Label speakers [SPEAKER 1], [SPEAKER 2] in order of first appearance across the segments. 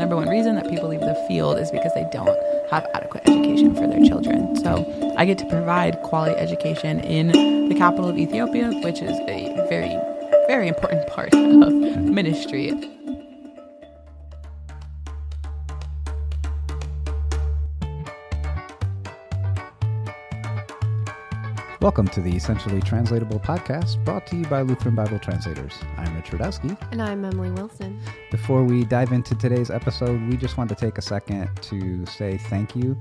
[SPEAKER 1] number one reason that people leave the field is because they don't have adequate education for their children. So I get to provide quality education in the capital of Ethiopia, which is a very, very important part of ministry.
[SPEAKER 2] Welcome to the Essentially Translatable podcast, brought to you by Lutheran Bible Translators. I'm Richard Eskey.
[SPEAKER 3] And I'm Emily Wilson.
[SPEAKER 2] Before we dive into today's episode, we just want to take a second to say thank you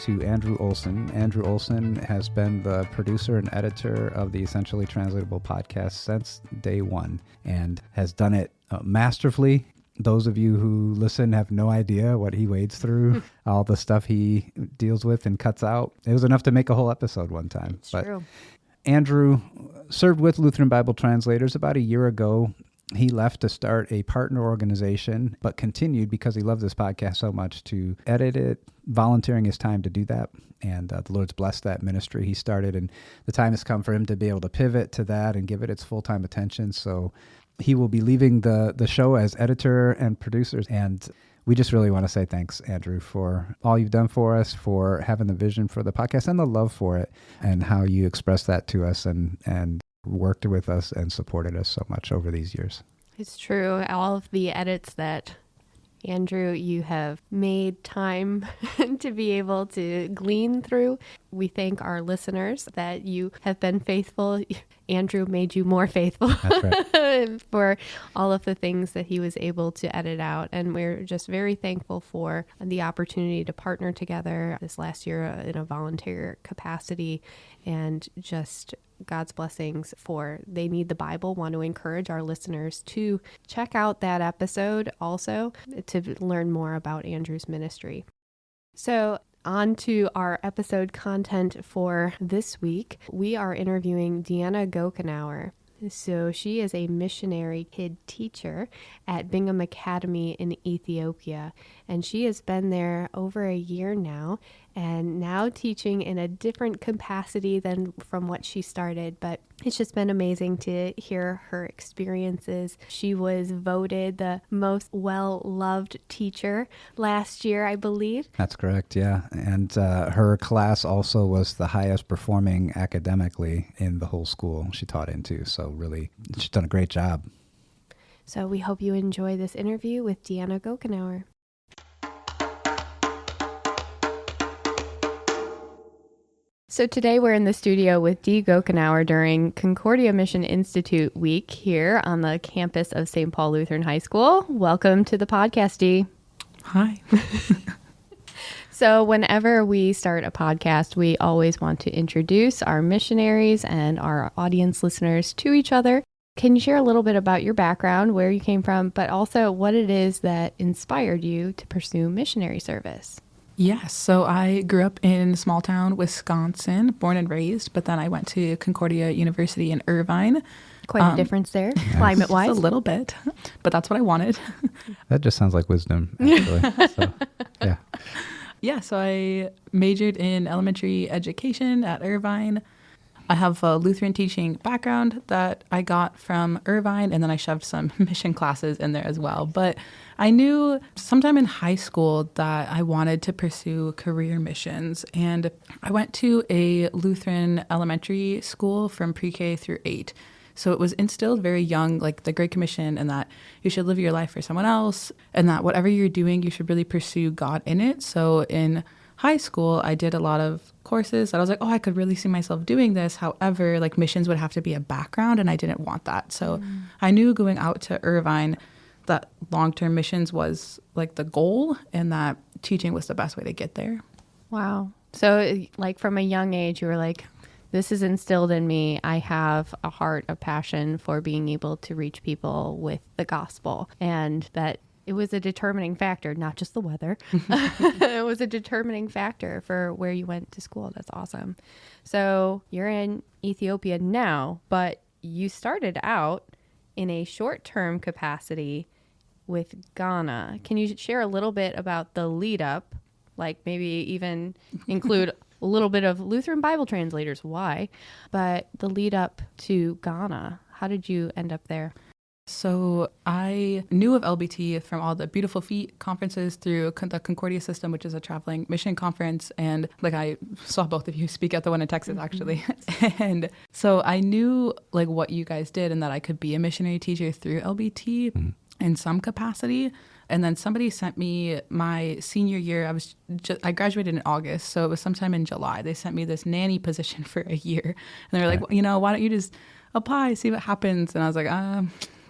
[SPEAKER 2] to Andrew Olson. Andrew Olson has been the producer and editor of the Essentially Translatable podcast since day one and has done it masterfully. Those of you who listen have no idea what he wades through, all the stuff he deals with and cuts out. It was enough to make a whole episode one time.
[SPEAKER 3] It's true.
[SPEAKER 2] Andrew served with Lutheran Bible Translators about a year ago. He left to start a partner organization, but continued because he loved this podcast so much to edit it, volunteering his time to do that. And the Lord's blessed that ministry he started. And the time has come for him to be able to pivot to that and give it its full-time attention. So he will be leaving the show as editor and producer. And we just really want to say thanks, Andrew, for all you've done for us, for having the vision for the podcast and the love for it, and how you expressed that to us and worked with us and supported us so much over these years.
[SPEAKER 3] It's true. All of the edits that, Andrew, you have made time to be able to glean through. We thank our listeners that you have been faithful. Andrew made you more faithful.
[SPEAKER 2] That's right.
[SPEAKER 3] For all of the things that he was able to edit out. And we're just very thankful for the opportunity to partner together this last year in a volunteer capacity, and just God's blessings for They Need the Bible. Want to encourage our listeners to check out that episode also to learn more about Andrew's ministry. So on to our episode content for this week. We are interviewing Deanne Gochanour. So she is a missionary kid teacher at Bingham Academy in Ethiopia, and she has been there over a year now, and now teaching in a different capacity than from what she started. But it's just been amazing to hear her experiences. She was voted the most well-loved teacher last year, I believe.
[SPEAKER 2] That's correct, yeah. And her class also was the highest performing academically in the whole school she taught into. So really, she's done a great job.
[SPEAKER 3] So we hope you enjoy this interview with Deanne Gochanour. So today we're in the studio with Dee Gochanour during Concordia Mission Institute Week here on the campus of St. Paul Lutheran High School. Welcome to the podcast, Dee.
[SPEAKER 1] Hi.
[SPEAKER 3] So whenever we start a podcast, we always want to introduce our missionaries and our audience listeners to each other. Can you share a little bit about your background, where you came from, but also what it is that inspired you to pursue missionary service?
[SPEAKER 1] Yes, so I grew up in small town Wisconsin, born and raised, but then I went to Concordia University in Irvine.
[SPEAKER 3] Quite a difference there, climate-wise.
[SPEAKER 1] Just a little bit, but that's what I wanted.
[SPEAKER 2] That just sounds like wisdom, actually. So, yeah.
[SPEAKER 1] Yeah, so I majored in elementary education at Irvine. I have a Lutheran teaching background that I got from Irvine, and then I shoved some mission classes in there as well. But I knew sometime in high school that I wanted to pursue career missions, and I went to a Lutheran elementary school from pre-K through 8. So it was instilled very young, like the Great Commission, and that you should live your life for someone else, and that whatever you're doing, you should really pursue God in it. So in high school, I did a lot of courses that I was like, oh, I could really see myself doing this. However, like missions would have to be a background, and I didn't want that. So I knew going out to Irvine that long-term missions was like the goal, and that teaching was the best way to get there.
[SPEAKER 3] Wow. So like from a young age, you were like, this is instilled in me. I have a heart, a passion for being able to reach people with the gospel, and that it was a determining factor, not just the weather. It was a determining factor for where you went to school. That's awesome. So you're in Ethiopia now, but you started out in a short-term capacity with Ghana. Can you share a little bit about the lead up, like maybe even include a little bit of Lutheran Bible Translators, why, but the lead up to Ghana? How did you end up there?
[SPEAKER 1] So I knew of LBT from all the Beautiful Feet conferences through the Concordia system, which is a traveling mission conference. And like I saw both of you speak at the one in Texas, actually. And so I knew like what you guys did and that I could be a missionary teacher through LBT in some capacity. And then somebody sent me my senior year. I graduated in August, so it was sometime in July. They sent me this nanny position for a year. And they were like, well, you know, why don't you just apply, see what happens? And I was like,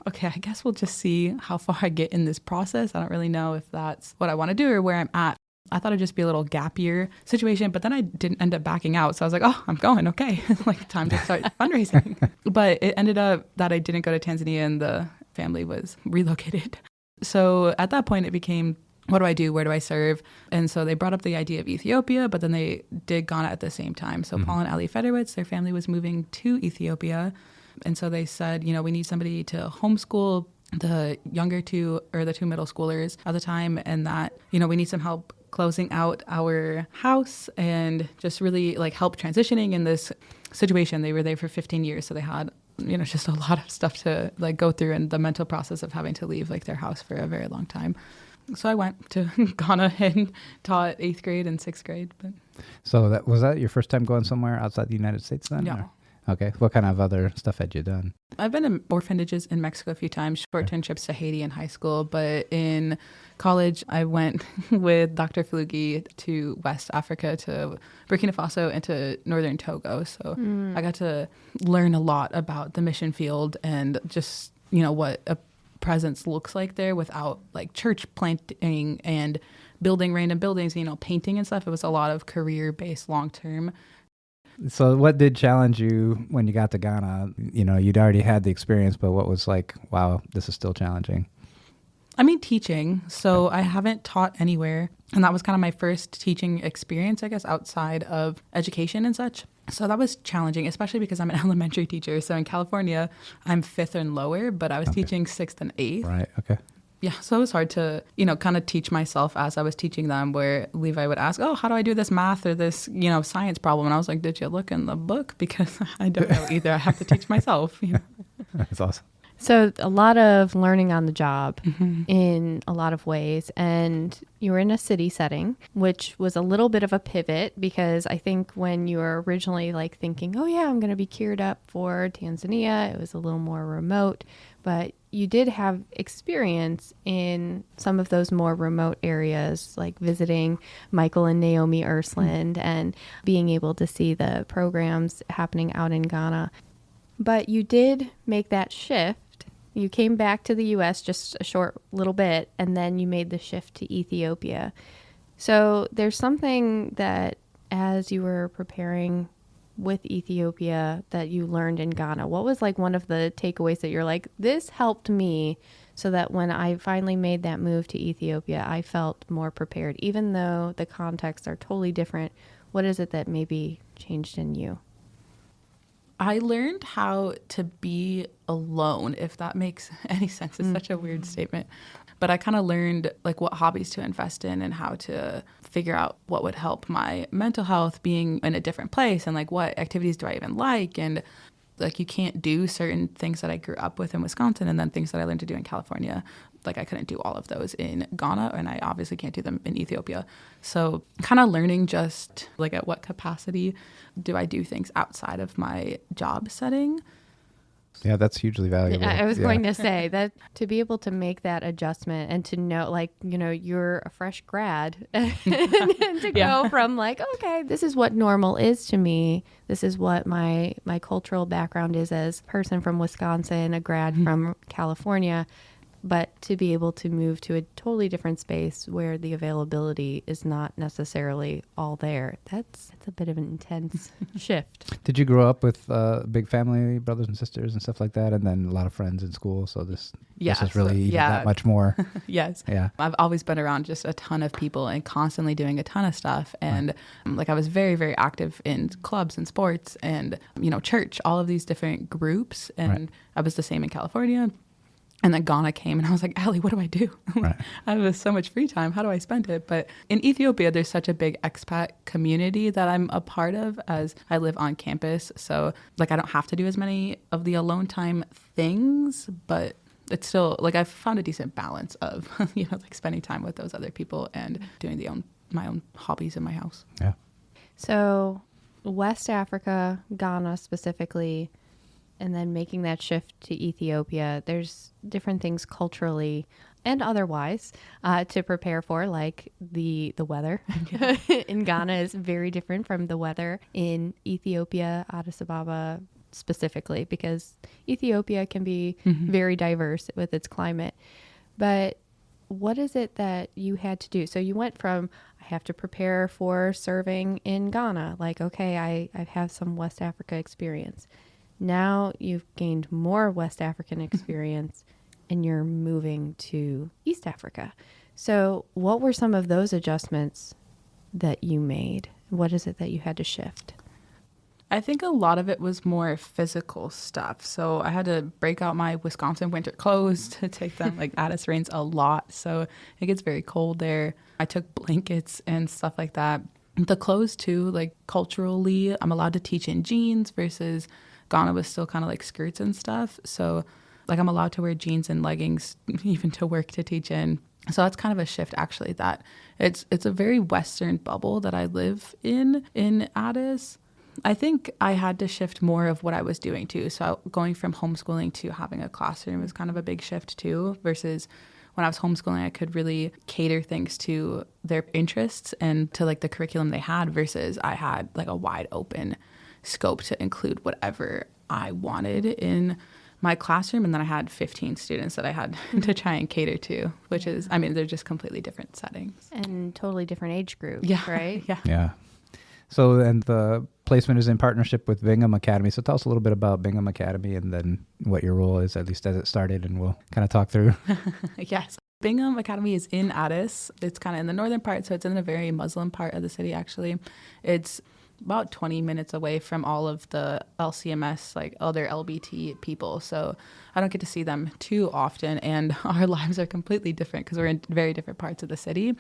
[SPEAKER 1] okay, I guess we'll just see how far I get in this process. I don't really know if that's what I want to do or where I'm at. I thought it'd just be a little gap year situation, but then I didn't end up backing out. So I was like, oh, I'm going. Okay. Like time to start fundraising. But it ended up that I didn't go to Tanzania and the family was relocated. So at that point it became, what do I do? Where do I serve? And so they brought up the idea of Ethiopia, but then they did Ghana at the same time. So Paul and Ali Federowitz, their family was moving to Ethiopia. And so they said, you know, we need somebody to homeschool the younger two or the two middle schoolers at the time. And that, you know, we need some help closing out our house and just really like help transitioning in this situation. They were there for 15 years. So they had, you know, just a lot of stuff to like go through and the mental process of having to leave like their house for a very long time. So I went to Ghana and taught 8th grade and 6th grade. But
[SPEAKER 2] So was that your first time going somewhere outside the United States then?
[SPEAKER 1] Yeah.
[SPEAKER 2] Or? Okay. What kind of other stuff had you done?
[SPEAKER 1] I've been in orphanages in Mexico a few times, short-term trips to Haiti in high school, but in college, I went with Dr. Flugi to West Africa, to Burkina Faso, and to northern Togo. So I got to learn a lot about the mission field and just, you know, what a presence looks like there without like church planting and building random buildings, you know, painting and stuff. It was a lot of career-based long-term.
[SPEAKER 2] So what did challenge you when you got to Ghana? You know, you'd already had the experience, but what was like, wow, this is still challenging?
[SPEAKER 1] I mean, teaching. So I haven't taught anywhere. And that was kind of my first teaching experience, I guess, outside of education and such. So that was challenging, especially because I'm an elementary teacher. So in California, I'm 5th and lower, but I was teaching 6th and 8th.
[SPEAKER 2] Right. Okay.
[SPEAKER 1] Yeah, so it was hard to, you know, kind of teach myself as I was teaching them, where Levi would ask, oh, how do I do this math or this, you know, science problem? And I was like, did you look in the book? Because I don't know either. I have to teach myself. You know?
[SPEAKER 2] That's awesome.
[SPEAKER 3] So a lot of learning on the job in a lot of ways. And you were in a city setting, which was a little bit of a pivot, because I think when you were originally like thinking, oh yeah, I'm going to be geared up for Tanzania, it was a little more remote. But you did have experience in some of those more remote areas, like visiting Michael and Naomi Ursland and being able to see the programs happening out in Ghana. But you did make that shift. You came back to the U.S. just a short little bit, and then you made the shift to Ethiopia. So there's something that as you were preparing with Ethiopia that you learned in Ghana. What was like one of the takeaways that you're like, this helped me so that when I finally made that move to Ethiopia, I felt more prepared, even though the contexts are totally different? What is it that maybe changed in you?
[SPEAKER 1] I learned how to be alone, if that makes any sense. It's such a weird statement. But I kind of learned like what hobbies to invest in and how to figure out what would help my mental health being in a different place, and like what activities do I even like. And like you can't do certain things that I grew up with in Wisconsin and then things that I learned to do in California. Like I couldn't do all of those in Ghana, and I obviously can't do them in Ethiopia. So kind of learning just like at what capacity do I do things outside of my job setting.
[SPEAKER 2] Yeah, that's hugely valuable.
[SPEAKER 3] I was going to say that to be able to make that adjustment and to know, like, you know, you're a fresh grad and to go from like, okay, this is what normal is to me. This is what my cultural background is as a person from Wisconsin, a grad from California. But to be able to move to a totally different space where the availability is not necessarily all there, that's a bit of an intense shift.
[SPEAKER 2] Did you grow up with big family, brothers and sisters and stuff like that, and then a lot of friends in school? So this is really even that much more.
[SPEAKER 1] Yes.
[SPEAKER 2] Yeah.
[SPEAKER 1] I've always been around just a ton of people and constantly doing a ton of stuff. And like I was very, very active in clubs and sports and, you know, church, all of these different groups. And I was the same in California. And then Ghana came and I was like, Allie, what do I do? I have so much free time. How do I spend it? But in Ethiopia, there's such a big expat community that I'm a part of as I live on campus. So like I don't have to do as many of the alone time things, but it's still like I've found a decent balance of, like spending time with those other people and doing my own hobbies in my house.
[SPEAKER 2] Yeah.
[SPEAKER 3] So West Africa, Ghana specifically, and then making that shift to Ethiopia, there's different things culturally and otherwise to prepare for, like the weather in Ghana is very different from the weather in Ethiopia, Addis Ababa specifically, because Ethiopia can be very diverse with its climate. But what is it that you had to do? So you went from, I have to prepare for serving in Ghana, like, okay, I have some West Africa experience. Now you've gained more West African experience and you're moving to East Africa. So what were some of those adjustments that you made? What is it that you had to shift?
[SPEAKER 1] I think a lot of it was more physical stuff. So I had to break out my Wisconsin winter clothes to take them. Like Addis rains a lot, so it gets very cold there. I took blankets and stuff like that. The clothes too, like culturally, I'm allowed to teach in jeans versus Ghana was still kind of like skirts and stuff. So like I'm allowed to wear jeans and leggings even to work to teach in. So that's kind of a shift actually, that it's a very Western bubble that I live in Addis. I think I had to shift more of what I was doing too. So going from homeschooling to having a classroom was kind of a big shift too, versus when I was homeschooling, I could really cater things to their interests and to like the curriculum they had, versus I had like a wide open scope to include whatever I wanted in my classroom. And then I had 15 students that I had to try and cater to, which is, I mean, they're just completely different settings.
[SPEAKER 3] And totally different age groups,
[SPEAKER 1] Yeah.
[SPEAKER 3] right?
[SPEAKER 1] Yeah.
[SPEAKER 2] Yeah. So, and the placement is in partnership with Bingham Academy. So tell us a little bit about Bingham Academy and then what your role is, at least as it started, and we'll kind of talk through.
[SPEAKER 1] Yes. Bingham Academy is in Addis. It's kind of in the northern part, so it's in a very Muslim part of the city, actually. It's about 20 minutes away from all of the LCMS, like other LBT people. So I don't get to see them too often, and our lives are completely different because we're in very different parts of the city.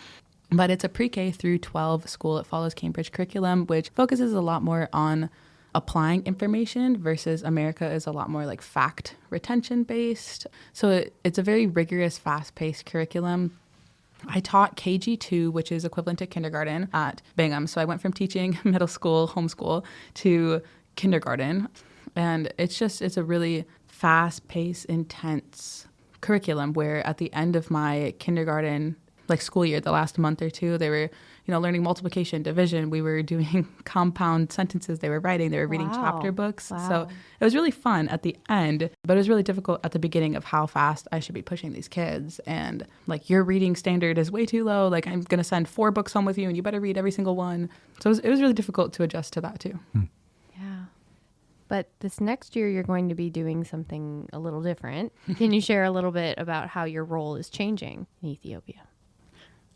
[SPEAKER 1] But it's a pre-K through 12 school. It follows Cambridge curriculum, which focuses a lot more on applying information, versus America is a lot more like fact retention based. So it's a very rigorous, fast-paced curriculum. I taught KG2, which is equivalent to kindergarten at Bingham. So I went from teaching middle school, homeschool, to kindergarten. And it's a really fast-paced, intense curriculum where at the end of my kindergarten like school year, the last month or two, they were, learning multiplication, division. We were doing compound sentences they were writing. They were reading chapter books.
[SPEAKER 3] Wow.
[SPEAKER 1] So it was really fun at the end, but it was really difficult at the beginning of how fast I should be pushing these kids. And like, your reading standard is way too low. Like, I'm going to send 4 books home with you and you better read every single one. So it was really difficult to adjust to that too.
[SPEAKER 3] Yeah. But this next year, you're going to be doing something a little different. Can you share a little bit about how your role is changing in Ethiopia?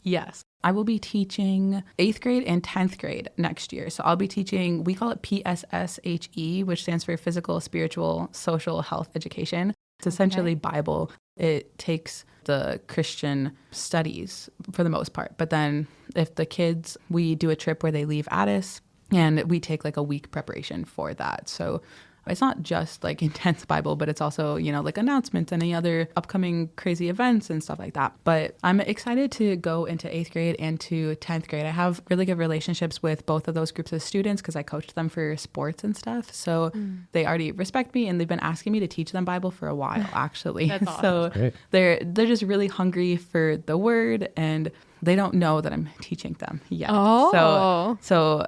[SPEAKER 1] Yes. I will be teaching 8th grade and 10th grade next year. So I'll be teaching, we call it PSSHE, which stands for Physical, Spiritual, Social Health Education. It's essentially Bible. It takes the Christian studies for the most part. But then if the kids, we do a trip where they leave Addis and we take like a week preparation for that. So it's not just like intense Bible, but it's also, like announcements and any other upcoming crazy events and stuff like that. But I'm excited to go into 8th grade and to 10th grade. I have really good relationships with both of those groups of students because I coached them for sports and stuff. So they already respect me, and they've been asking me to teach them Bible for a while, actually.
[SPEAKER 3] That's awesome.
[SPEAKER 1] So
[SPEAKER 2] Great.
[SPEAKER 1] they're just really hungry for the word, and they don't know that I'm teaching them yet.
[SPEAKER 3] Oh.
[SPEAKER 1] So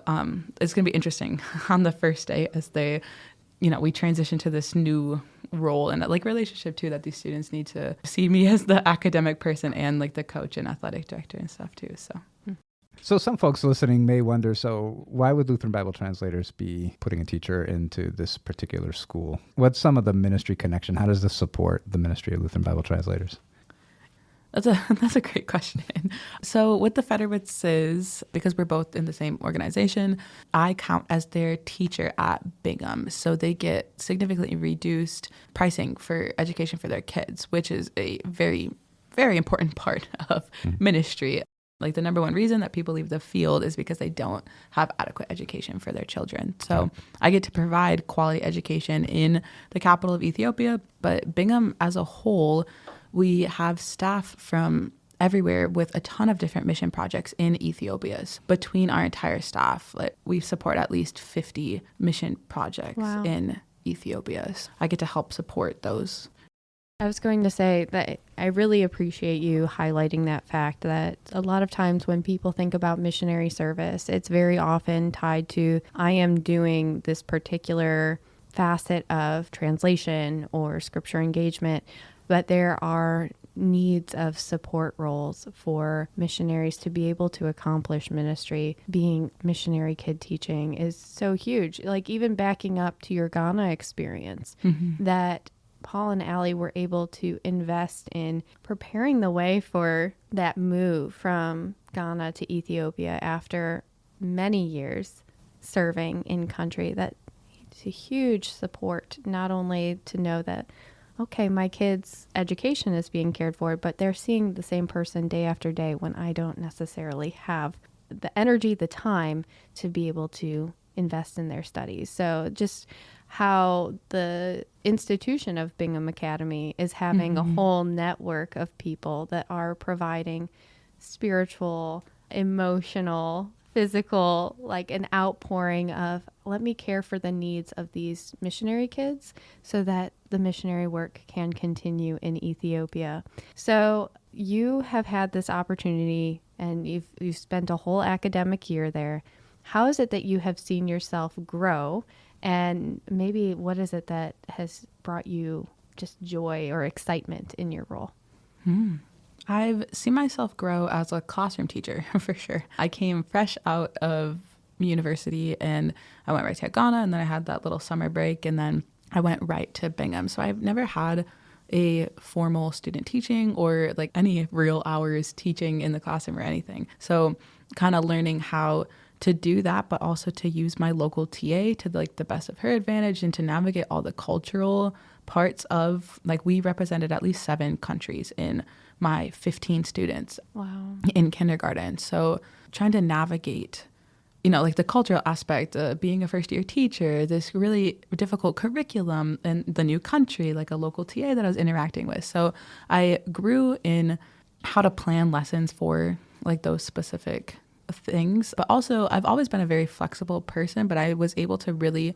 [SPEAKER 1] it's going to be interesting on the first day as they, we transition to this new role and like relationship too, that these students need to see me as the academic person and like the coach and athletic director and stuff too.
[SPEAKER 2] So some folks listening may wonder, so why would Lutheran Bible Translators be putting a teacher into this particular school? What's some of the ministry connection? How does this support the ministry of Lutheran Bible Translators?
[SPEAKER 1] That's a great question. So with the Federwitzes, because we're both in the same organization, I count as their teacher at Bingham. So they get significantly reduced pricing for education for their kids, which is a very, very important part of ministry. Like the number one reason that people leave the field is because they don't have adequate education for their children. So I get to provide quality education in the capital of Ethiopia, but Bingham as a whole, we have staff from everywhere with a ton of different mission projects in Ethiopia. Between our entire staff, like, we support at least 50 mission projects in Ethiopia. I get to help support those.
[SPEAKER 3] I was going to say that I really appreciate you highlighting that fact that a lot of times when people think about missionary service, it's very often tied to, I am doing this particular facet of translation or scripture engagement, but there are needs of support roles for missionaries to be able to accomplish ministry. Being missionary kid teaching is so huge. Like even backing up to your Ghana experience, that Paul and Allie were able to invest in preparing the way for that move from Ghana to Ethiopia after many years serving in country. That's a huge support, not only to know that, okay, my kid's education is being cared for, but they're seeing the same person day after day when I don't necessarily have the energy, the time to be able to invest in their studies. So just how the institution of Bingham Academy is having a whole network of people that are providing spiritual, emotional, physical, like an outpouring of, let me care for the needs of these missionary kids so that the missionary work can continue in Ethiopia. So you have had this opportunity and you've spent a whole academic year there. How is it that you have seen yourself grow? And maybe what is it that has brought you just joy or excitement in your role?
[SPEAKER 1] I've seen myself grow as a classroom teacher for sure. I came fresh out of university and I went right to Ghana, and then I had that little summer break, and then I went right to Bingham. So I've never had a formal student teaching or like any real hours teaching in the classroom or anything. So kind of learning how to do that, but also to use my local TA to like the best of her advantage and to navigate all the cultural parts of, like, we represented at least 7 countries in my 15 students in kindergarten. So trying to navigate, like the cultural aspect, being a first year teacher, this really difficult curriculum in the new country, like a local TA that I was interacting with. So I grew in how to plan lessons for like those specific things, but also I've always been a very flexible person, but I was able to really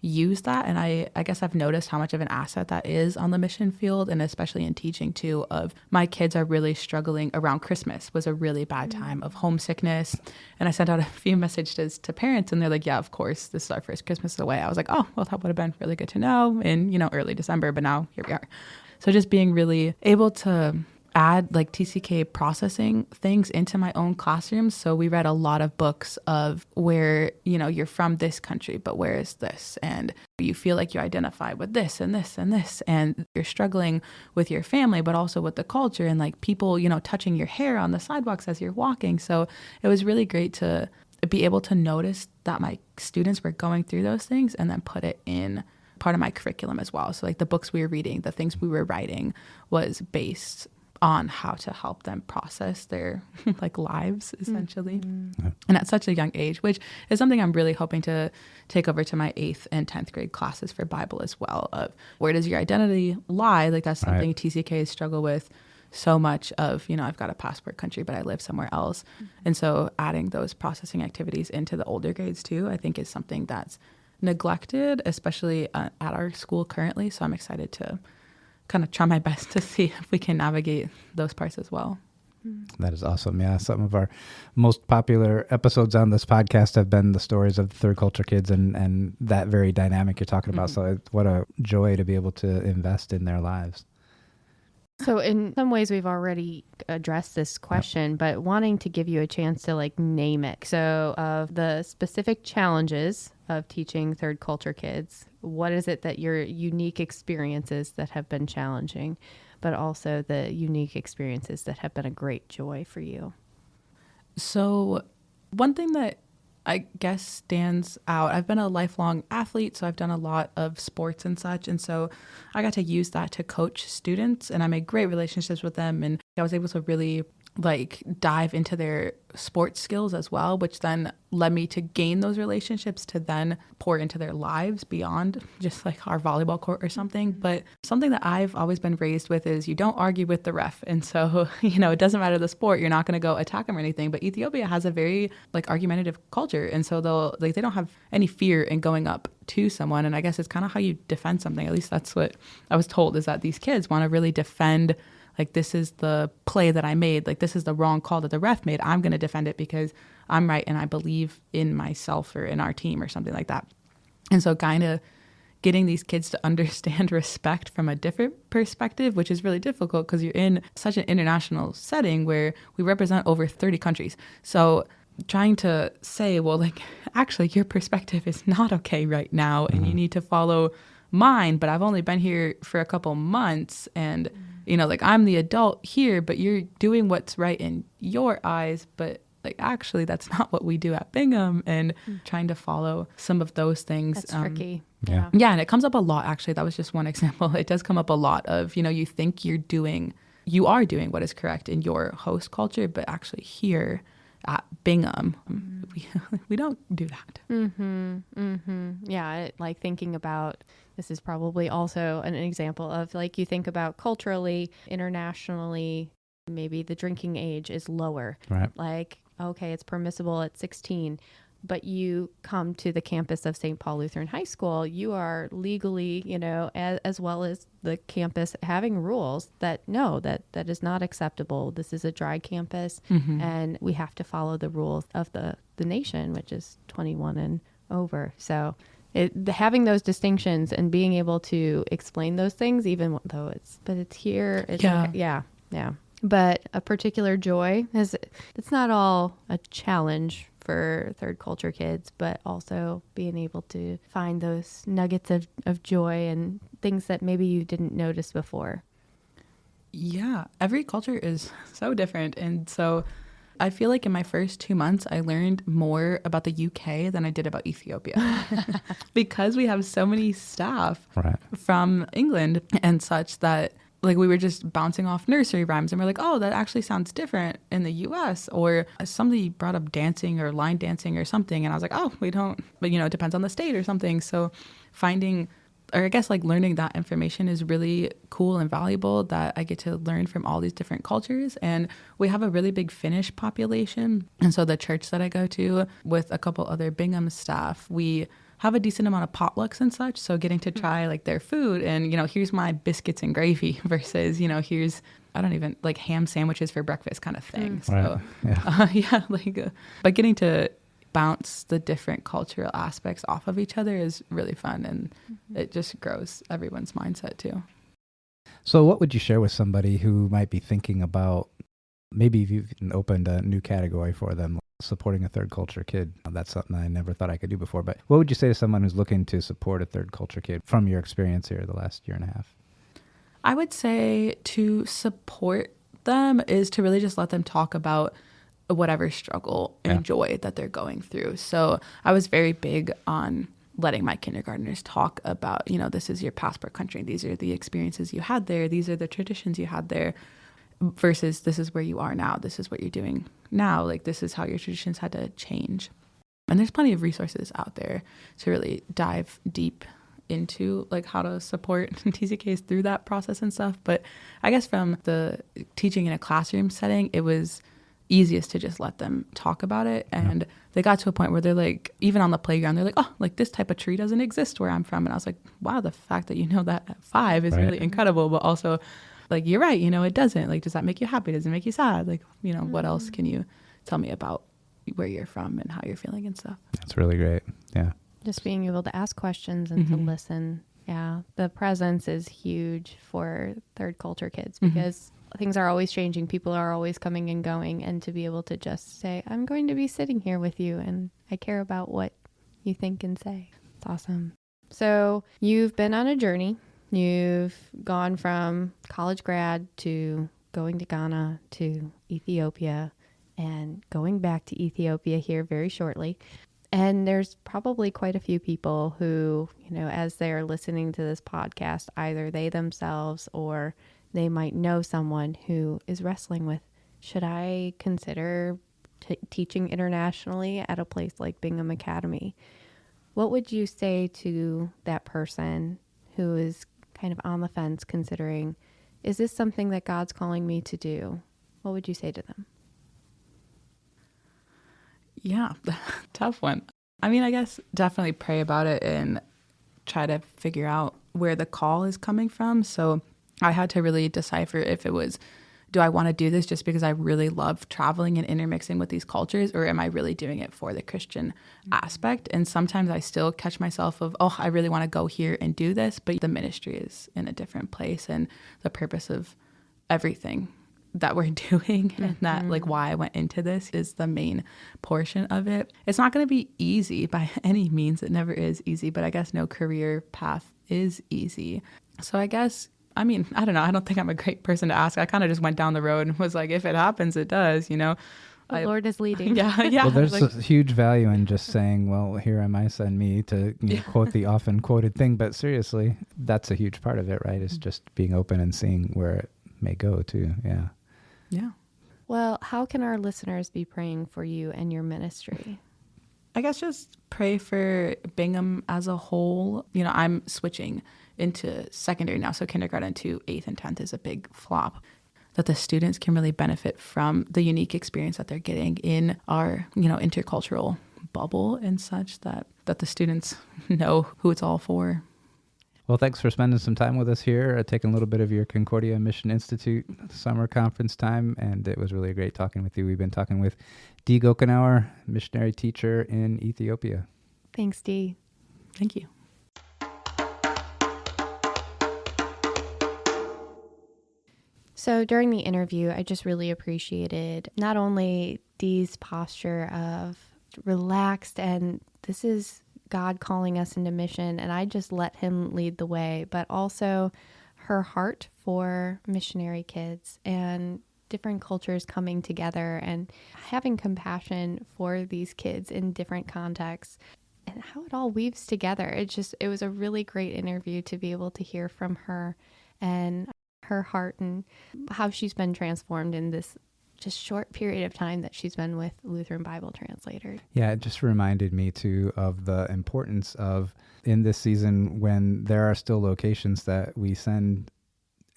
[SPEAKER 1] use that. And I guess I've noticed how much of an asset that is on the mission field, and especially in teaching too, of my kids are really struggling around Christmas was a really bad time of homesickness. And I sent out a few messages to parents and they're like, yeah, of course, this is our first Christmas away. I was like, oh, well, that would have been really good to know in, early December, but now here we are. So just being really able to add like TCK processing things into my own classroom. So we read a lot of books of where, you're from this country, but where is this? And you feel like you identify with this and this and this, and you're struggling with your family, but also with the culture and like people, touching your hair on the sidewalks as you're walking. So it was really great to be able to notice that my students were going through those things and then put it in part of my curriculum as well. So like the books we were reading, the things we were writing was based on how to help them process their like lives essentially. And at such a young age, which is something I'm really hoping to take over to my 8th and 10th grade classes for Bible as well, of where does your identity lie? Like that's something TCKs struggle with so much of, I've got a passport country, but I live somewhere else. And so adding those processing activities into the older grades too, I think is something that's neglected, especially at our school currently. So I'm excited to kind of try my best to see if we can navigate those parts as well.
[SPEAKER 2] That is awesome. Yeah, some of our most popular episodes on this podcast have been the stories of the third culture kids and that very dynamic you're talking about. So what a joy to be able to invest in their lives.
[SPEAKER 3] So in some ways we've already addressed this question, but wanting to give you a chance to like name it. So of the specific challenges of teaching third culture kids, what is it that your unique experiences that have been challenging, but also the unique experiences that have been a great joy for you?
[SPEAKER 1] So one thing that I guess stands out, I've been a lifelong athlete, so I've done a lot of sports and such. And so I got to use that to coach students, and I made great relationships with them. And I was able to really like dive into their sports skills as well, which then led me to gain those relationships to then pour into their lives beyond just like our volleyball court or something. But something that I've always been raised with is you don't argue with the ref. And so, it doesn't matter the sport, you're not going to go attack them or anything. But Ethiopia has a very like argumentative culture. And so they don't have any fear in going up to someone. And I guess it's kind of how you defend something. At least that's what I was told, is that these kids want to really defend, like, this is the play that I made. Like, this is the wrong call that the ref made. I'm going to defend it because I'm right and I believe in myself or in our team or something like that. And so kind of getting these kids to understand respect from a different perspective, which is really difficult because you're in such an international setting where we represent over 30 countries. So trying to say, well, like, actually, your perspective is not okay right now and you need to follow mine, but I've only been here for a couple months and like, I'm the adult here, but you're doing what's right in your eyes, but like, actually, that's not what we do at Bingham, and trying to follow some of those things.
[SPEAKER 3] That's tricky.
[SPEAKER 2] Yeah.
[SPEAKER 1] Yeah, and it comes up a lot, actually. That was just one example. It does come up a lot of, you think you are doing what is correct in your host culture, but actually here at Bingham, we don't do that.
[SPEAKER 3] Yeah, like thinking about, this is probably also an example of, like, you think about culturally, internationally, maybe the drinking age is lower.
[SPEAKER 2] Right.
[SPEAKER 3] Like, okay, it's permissible at 16, but you come to the campus of St. Paul Lutheran High School, you are legally, as well as the campus having rules that no, that is not acceptable. This is a dry campus, and we have to follow the rules of the nation, which is 21 and over. So having those distinctions and being able to explain those things, even though it's here. Yeah. But a particular joy it's not all a challenge for third culture kids, but also being able to find those nuggets of joy and things that maybe you didn't notice before.
[SPEAKER 1] Yeah, every culture is so different. And so I feel like in my first 2 months, I learned more about the UK than I did about Ethiopia because we have so many staff from England and such that, like, we were just bouncing off nursery rhymes and we're like, oh, that actually sounds different in the US. Or somebody brought up dancing or line dancing or something. And I was like, oh, we don't, but it depends on the state or something. So learning that information is really cool and valuable, that I get to learn from all these different cultures. And we have a really big Finnish population. And so the church that I go to with a couple other Bingham staff, we have a decent amount of potlucks and such. So getting to try like their food and, here's my biscuits and gravy versus, here's, I don't even like ham sandwiches for breakfast kind of thing. So but getting to bounce the different cultural aspects off of each other is really fun, and it just grows everyone's mindset too.
[SPEAKER 2] So what would you share with somebody who might be thinking about, maybe you've opened a new category for them, supporting a third culture kid? That's something I never thought I could do before, but what would you say to someone who's looking to support a third culture kid from your experience here the last year and a half?
[SPEAKER 1] I would say to support them is to really just let them talk about whatever struggle and joy that they're going through. So I was very big on letting my kindergartners talk about, this is your passport country. These are the experiences you had there. These are the traditions you had there, versus this is where you are now. This is what you're doing now. Like, this is how your traditions had to change. And there's plenty of resources out there to really dive deep into like how to support TCKs through that process and stuff. But I guess from the teaching in a classroom setting, it was easiest to just let them talk about it. And they got to a point where they're like, even on the playground, they're like, oh, like this type of tree doesn't exist where I'm from. And I was like, wow, the fact that you know that at 5 is really incredible. But also, like, you're right, it doesn't. Like, does that make you happy? Does it make you sad? Like, what else can you tell me about where you're from and how you're feeling and stuff?
[SPEAKER 2] That's really great. Yeah.
[SPEAKER 3] Just being able to ask questions and to listen. Yeah. The presence is huge for third culture kids because things are always changing. People are always coming and going. And to be able to just say, I'm going to be sitting here with you and I care about what you think and say. It's awesome. So you've been on a journey. You've gone from college grad to going to Ghana to Ethiopia and going back to Ethiopia here very shortly. And there's probably quite a few people who, as they're listening to this podcast, either they themselves or they might know someone who is wrestling with should I consider teaching internationally at a place like Bingham Academy? What would you say to that person who is kind of on the fence considering, is this something that God's calling me to do? What would you say to them?
[SPEAKER 1] Yeah, tough one. I mean, I guess definitely pray about it and try to figure out where the call is coming from. So I had to really decipher if it was, do I want to do this just because I really love traveling and intermixing with these cultures, or am I really doing it for the Christian aspect? And sometimes I still catch myself of, oh, I really want to go here and do this, but the ministry is in a different place, and the purpose of everything that we're doing and that like why I went into this is the main portion of it. It's not going to be easy by any means. It never is easy, but I guess no career path is easy. So I guess, I mean, I don't know. I don't think I'm a great person to ask. I kind of just went down the road and was like, if it happens, it does, you know.
[SPEAKER 3] The Lord is leading.
[SPEAKER 1] Yeah.
[SPEAKER 2] Well, there's a huge value in just saying, well, here am I, send me, to quote the often quoted thing. But seriously, that's a huge part of it, right? Is just being open and seeing where it may go too. Yeah.
[SPEAKER 1] Yeah.
[SPEAKER 3] Well, how can our listeners be praying for you and your ministry?
[SPEAKER 1] I guess just pray for Bingham as a whole. You know, I'm switching into secondary now, so kindergarten to 8th and 10th is a big flop. That the students can really benefit from the unique experience that they're getting in our, you know, intercultural bubble and such, that the students know who it's all for.
[SPEAKER 2] Well, thanks for spending some time with us here, taking a little bit of your Concordia Mission Institute summer conference time, and it was really great talking with you. We've been talking with Deanne Gochanour, missionary teacher in Ethiopia.
[SPEAKER 3] Thanks, Dee.
[SPEAKER 1] Thank you.
[SPEAKER 3] So during the interview, I just really appreciated not only Dee's posture of relaxed and this is God calling us into mission, and I just let him lead the way, but also her heart for missionary kids and different cultures coming together and having compassion for these kids in different contexts and how it all weaves together. It was a really great interview to be able to hear from her and her heart and how she's been transformed in this just short period of time that she's been with Lutheran Bible Translators.
[SPEAKER 2] Yeah, it just reminded me too of the importance of, in this season when there are still locations that we send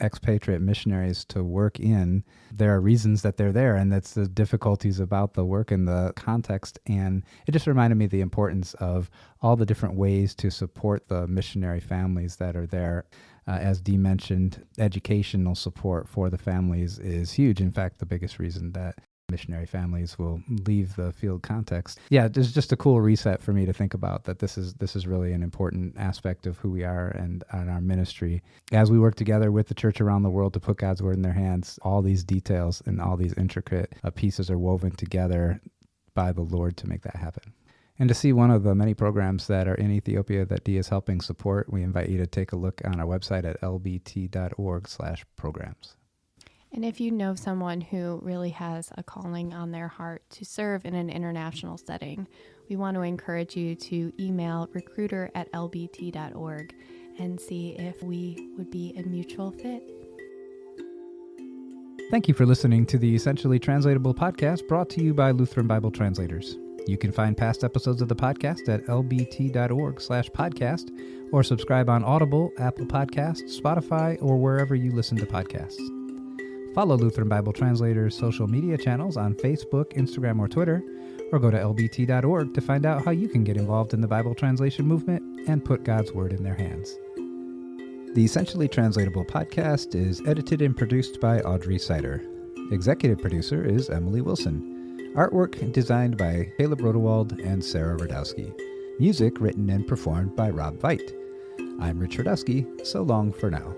[SPEAKER 2] expatriate missionaries to work in, there are reasons that they're there, and that's the difficulties about the work and the context. And it just reminded me of the importance of all the different ways to support the missionary families that are there. As Dee mentioned, educational support for the families is huge. In fact, the biggest reason that missionary families will leave the field context. Yeah, it's just a cool reset for me to think about that this is really an important aspect of who we are and our ministry. As we work together with the church around the world to put God's word in their hands, all these details and all these intricate pieces are woven together by the Lord to make that happen. And to see one of the many programs that are in Ethiopia that Dee is helping support, we invite you to take a look on our website at lbt.org/programs.
[SPEAKER 3] And if you know someone who really has a calling on their heart to serve in an international setting, we want to encourage you to email recruiter@lbt.org and see if we would be a mutual fit.
[SPEAKER 2] Thank you for listening to the Essentially Translatable podcast brought to you by Lutheran Bible Translators. You can find past episodes of the podcast at lbt.org/podcast or subscribe on Audible, Apple Podcasts, Spotify, or wherever you listen to podcasts. Follow Lutheran Bible Translators' social media channels on Facebook, Instagram, or Twitter, or go to lbt.org to find out how you can get involved in the Bible translation movement and put God's Word in their hands. The Essentially Translatable podcast is edited and produced by Audrey Sider. Executive producer is Emily Wilson. Artwork designed by Caleb Rodewald and Sarah Radowski. Music written and performed by Rob Veit. I'm Rich Radowski. So long for now.